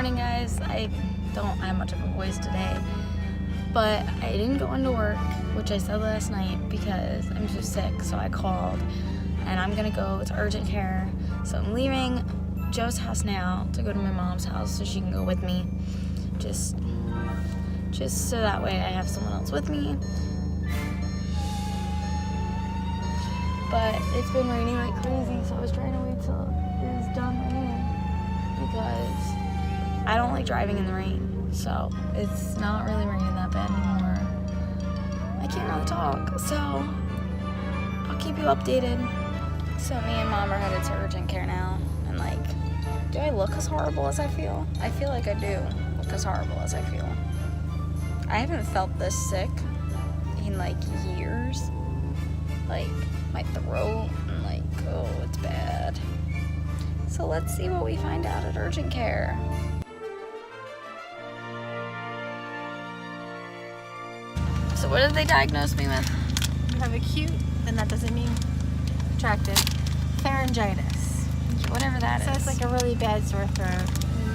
morning, guys. I don't have much of a voice today, but I didn't go into work, which I said last night because I'm so sick, so I called, and I'm gonna go to urgent care. So I'm leaving Joe's house now to go to my mom's house so she can go with me, just so that way I have someone else with me. But it's been raining like crazy, so I was trying to wait till it was done raining because I don't like driving in the rain. So it's not really raining that bad anymore. I can't really talk, so I'll keep you updated. So me and Mom are headed to urgent care now, and like, do I look as horrible as I feel? I feel like I do look as horrible as I feel. I haven't felt this sick in like years. Like my throat and like, oh, it's bad. So let's see what we find out at urgent care. So what did they diagnose me with? You have acute, and that doesn't mean attractive, pharyngitis. Whatever that is. So it's like a really bad sore throat.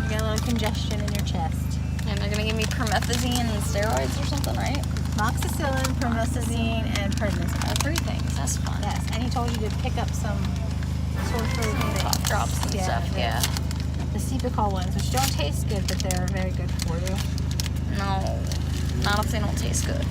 You get a little congestion in your chest. And they're gonna give me promethazine and steroids or something, right? Amoxicillin, promethazine, and prednisone. 3 things. That's fun. Yes, and he told you to pick up some sore throat things. Cough drops and stuff. Yeah. The Cepacol ones, which don't taste good, but they're very good for you. No, not if they don't taste good.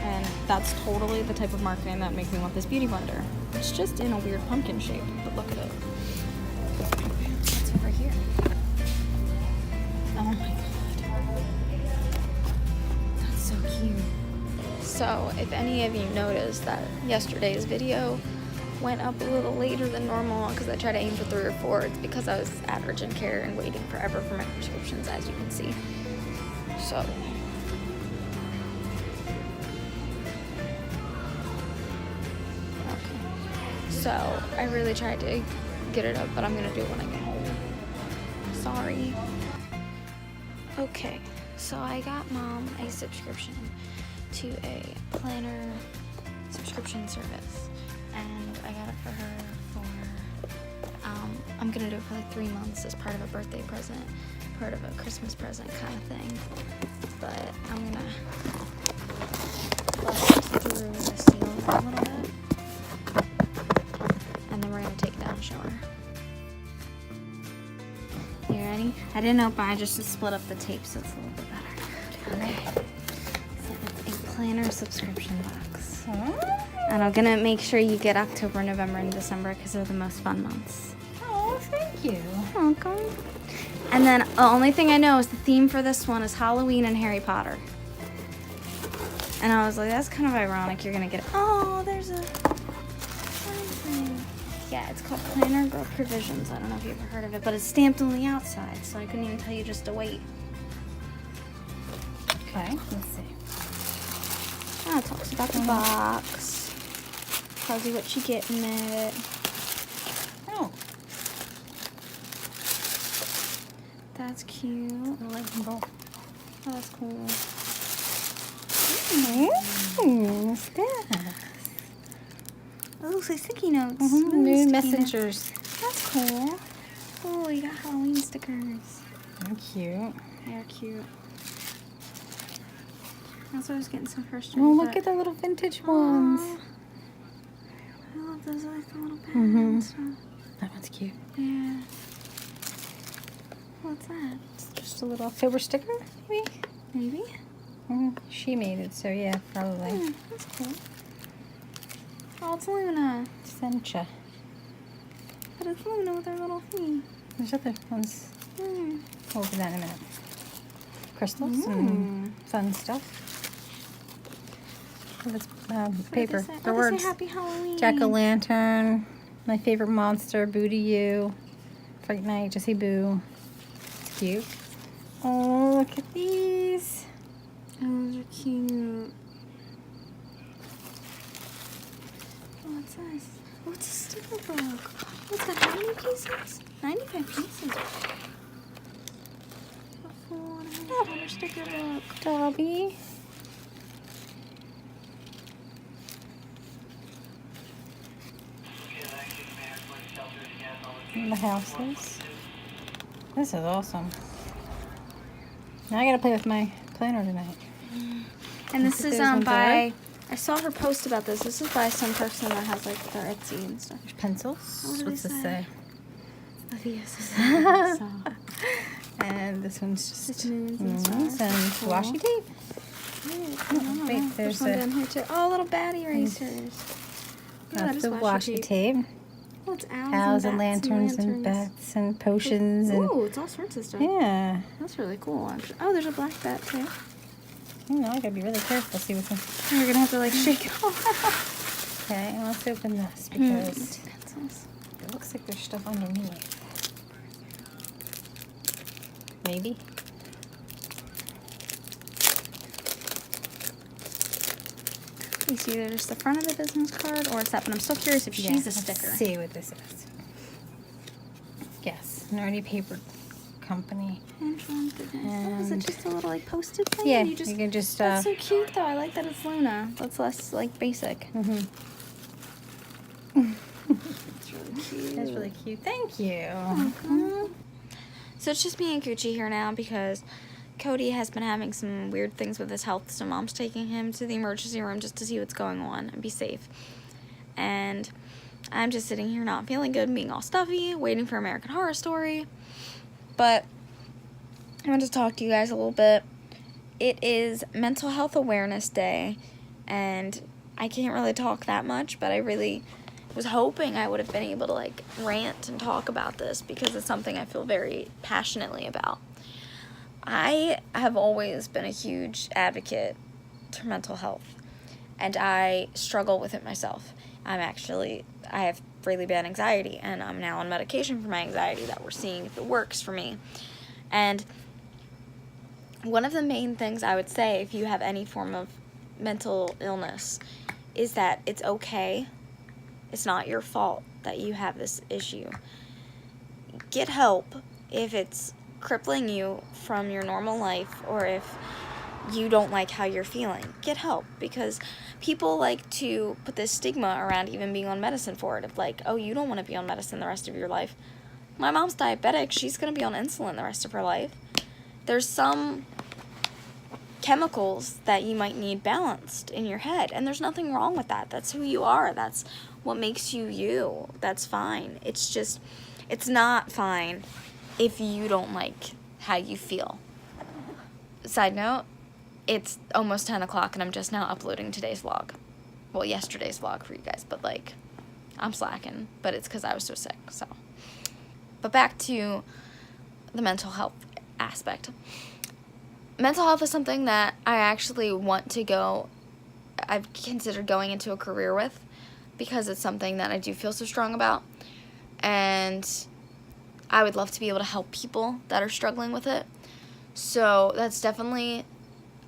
And that's totally the type of marketing that makes me want this beauty blender. It's just in a weird pumpkin shape, but look at it. What's over here? Oh my god. That's so cute. So, if any of you noticed that yesterday's video went up a little later than normal because I tried to aim for 3 or 4, it's because I was at urgent care and waiting forever for my prescriptions, as you can see. So, so I really tried to get it up, but I'm gonna do it when I get home. Sorry. Okay, so I got Mom a subscription to a planner subscription service, and I got it for her for, I'm gonna do it for like 3 months as part of a birthday present, part of a Christmas present kind of thing, but I'm gonna bust through the ceiling a little bit. And then we're gonna take it down and show her. You ready? I didn't open, I just split up the tape so it's a little bit better. Okay. So it's a planner subscription box. And I'm gonna make sure you get October, November, and December because they're the most fun months. Oh, thank you. You're welcome. And then the only thing I know is the theme for this one is Halloween and Harry Potter. And I was like, that's kind of ironic. You're gonna get, oh, there's a thing. Yeah, it's called Planner Girl Provisions. I don't know if you've ever heard of it, but it's stamped on the outside, so I couldn't even tell you just to wait. Okay, let's see. Oh, it talks about the box. Tells you what you get in it. Oh. That's cute. I like them both. Oh, that's cool. What's this? Oh, so sticky notes. New Sticky messengers. notes. That's cool. Oh, you got Halloween stickers. They're cute. They're cute. That's why I was getting some first. Oh, look at the little vintage ones. I love those like the little pens. That one's cute. Yeah. What's that? It's just a little October sticker, maybe? Maybe. She made it, so yeah, probably. That's cool. Oh, it's Luna. Sencha. But it's Luna with her little thing. There's other ones. Mm. We'll open that in a minute. Crystals and fun stuff. Oh, that's paper. The words. Happy Halloween. Jack-o'-lantern. My favorite monster. Boo to you. Fright night. Just say boo. It's cute. Oh, look at these. Oh, those are cute. Oh, what's this? Oh, it's a sticker book. It's got how many pieces? 95 pieces. Oh, sticker book. Dobby. And the houses. This is awesome. Now I gotta play with my planner tonight. And this is Those ones by, I saw her post about this. This is by some person that has like their Etsy and stuff. Pencils. What do What's they this say? say? Oh, yes. And this one's just moons and moons stars. and Cool. washi tape. Oh, Wait, there's one a down here too. Oh, little bat erasers. Yeah, that's the washi tape. Oh, it's Owls and lanterns and bats and potions and Ooh, it's all sorts of stuff. yeah. That's really cool, actually. Oh, there's a black bat too. You know, I gotta be really careful. See what's in. You're gonna have to like shake it off. Okay, and let's open this because Pencils. it looks like there's stuff underneath. Maybe. You see, there's the front of the business card, or it's that. But I'm still curious if she's a sticker. Let's see what this is. Yes, Nerdy Paper Company. Oh, is it just a little like post-it thing? Yeah, You just, you can just. that's so cute, though. I like that it's Luna. That's less like basic. Mhm. It's really cute. That's really cute. Thank you. Mhm. So it's just me and Gucci here now because Cody has been having some weird things with his health, so Mom's taking him to the emergency room just to see what's going on and be safe. And I'm just sitting here not feeling good, being all stuffy, waiting for American Horror Story. But I want to talk to you guys a little bit. It is Mental Health Awareness Day, and I can't really talk that much, but I really was hoping I would have been able to like rant and talk about this because it's something I feel very passionately about. I have always been a huge advocate for mental health, and I struggle with it myself. I have really bad anxiety, and I'm now on medication for my anxiety that we're seeing if it works for me. And one of the main things I would say if you have any form of mental illness is that it's okay. It's not your fault that you have this issue. Get help if it's crippling you from your normal life or if you don't like how you're feeling. Get help, because people like to put this stigma around even being on medicine for it, of like, oh, you don't want to be on medicine the rest of your life. My mom's diabetic. She's going to be on insulin the rest of her life. There's some chemicals that you might need balanced in your head, and there's nothing wrong with that. That's who you are. That's what makes you you. That's fine. It's just, it's not fine if you don't like how you feel. Side note, it's almost 10 o'clock and I'm just now uploading today's vlog. Well, yesterday's vlog for you guys, but like, I'm slacking, but it's because I was so sick, so. But back to the mental health aspect. Mental health is something that I actually want to go, I've considered going into a career with, because it's something that I do feel so strong about, and I would love to be able to help people that are struggling with it. So that's definitely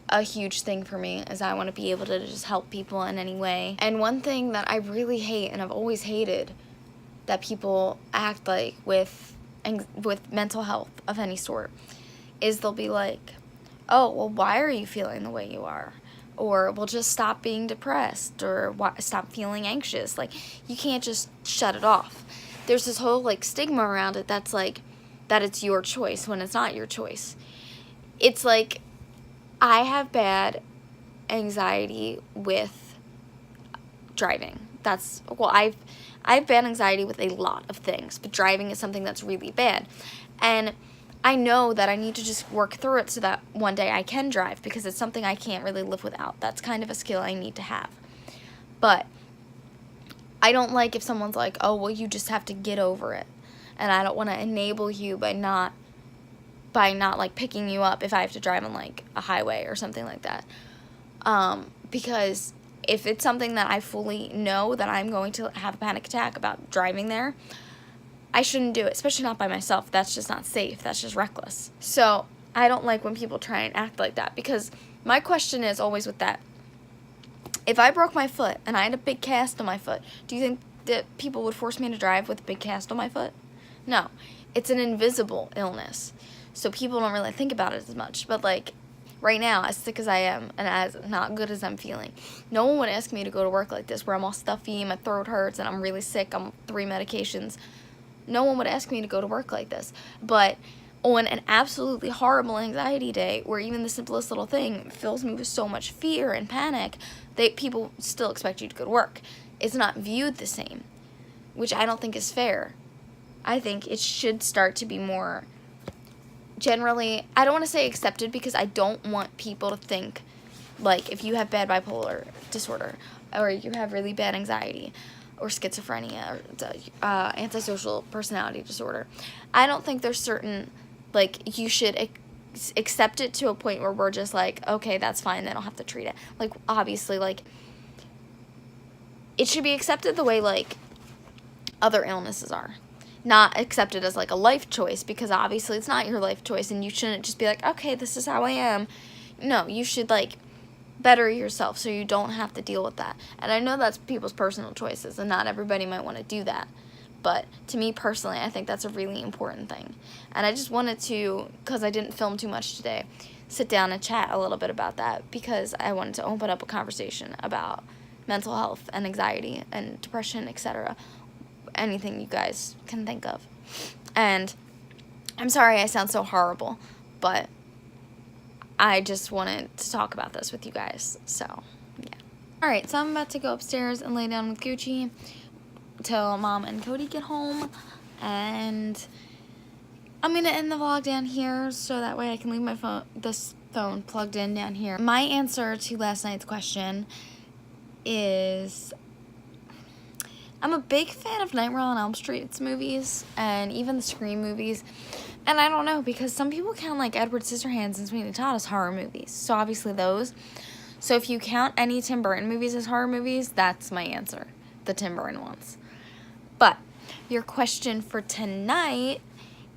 a huge thing for me, is I want to be able to just help people in any way. And one thing that I really hate, and I've always hated, that people act like with mental health of any sort, is they'll be like, oh, well, why are you feeling the way you are? Or, well, just stop being depressed, or stop feeling anxious. Like, you can't just shut it off. There's this whole, like, stigma around it that's like, that it's your choice when it's not your choice. It's like, I have bad anxiety with driving. I've bad anxiety with a lot of things, but driving is something that's really bad. And I know that I need to just work through it so that one day I can drive, because it's something I can't really live without. That's kind of a skill I need to have. But I don't like if someone's like, oh, well, you just have to get over it. And I don't want to enable you by not like picking you up if I have to drive on like a highway or something like that. Because if it's something that I fully know that I'm going to have a panic attack about driving there, I shouldn't do it, especially not by myself. That's just not safe. That's just reckless. So I don't like when people try and act like that, because my question is always with that, if I broke my foot and I had a big cast on my foot, do you think that people would force me to drive with a big cast on my foot. No, it's an invisible illness. So people don't really think about it as much. But like right now, as sick as I am and as not good as I'm feeling, no one would ask me to go to work like this where I'm all stuffy, my throat hurts, and I'm really sick. I'm 3 medications. No one would ask me to go to work like this. But on an absolutely horrible anxiety day where even the simplest little thing fills me with so much fear and panic, people still expect you to go to work. It's not viewed the same, which I don't think is fair. I think it should start to be more generally, I don't want to say accepted, because I don't want people to think like if you have bad bipolar disorder or you have really bad anxiety or schizophrenia or antisocial personality disorder, I don't think there's certain, like, you should accept it to a point where we're just like, okay, that's fine, they don't have to treat it. Like, obviously, like, it should be accepted the way, like, other illnesses are. Not accepted as, like, a life choice, because obviously it's not your life choice, and you shouldn't just be like, okay, this is how I am. No, you should, like, better yourself so you don't have to deal with that. And I know that's people's personal choices, and not everybody might want to do that. But to me personally, I think that's a really important thing. And I just wanted to, because I didn't film too much today, sit down and chat a little bit about that, because I wanted to open up a conversation about mental health and anxiety and depression, etc. Anything you guys can think of. And I'm sorry I sound so horrible, but I just wanted to talk about this with you guys. So, yeah. Alright, so I'm about to go upstairs and lay down with Gucci till Mom and Cody get home, and I'm gonna end the vlog down here so that way I can leave my this phone plugged in down here. My answer to last night's question is, I'm a big fan of Nightmare on Elm Street's movies and even the Scream movies, and I don't know, because some people count like Edward Scissorhands and Sweeney Todd as horror movies, so obviously those. So if you count any Tim Burton movies as horror movies, that's my answer, the Tim Burton ones. But your question for tonight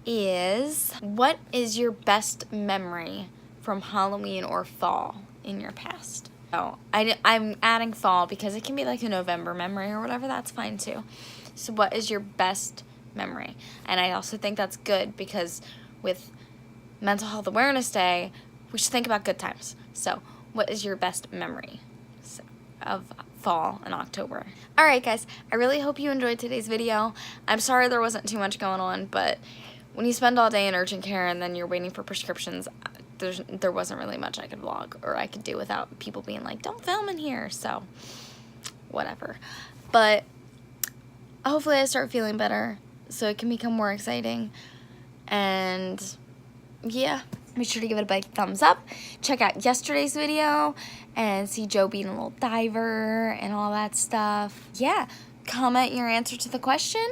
is, what is your best memory from Halloween or fall in your past? So I'm adding fall because it can be like a November memory or whatever, that's fine too. So what is your best memory? And I also think that's good, because with Mental Health Awareness Day, we should think about good times. So what is your best memory of fall in October? Alright guys, I really hope you enjoyed today's video. I'm sorry there wasn't too much going on, but when you spend all day in urgent care and then you're waiting for prescriptions, there wasn't really much I could vlog or I could do without people being like, don't film in here, so whatever. But hopefully I start feeling better so it can become more exciting, and yeah, be sure to give it a big thumbs up. Check out yesterday's video and see Joe being a little diver and all that stuff. Yeah, comment your answer to the question.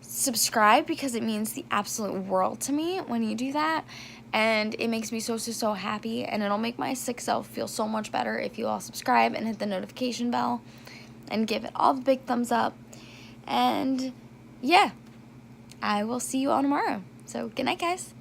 Subscribe, because it means the absolute world to me when you do that. And it makes me so happy, and it'll make my sick self feel so much better if you all subscribe and hit the notification bell and give it all the big thumbs up. And yeah, I will see you all tomorrow. So good night, guys.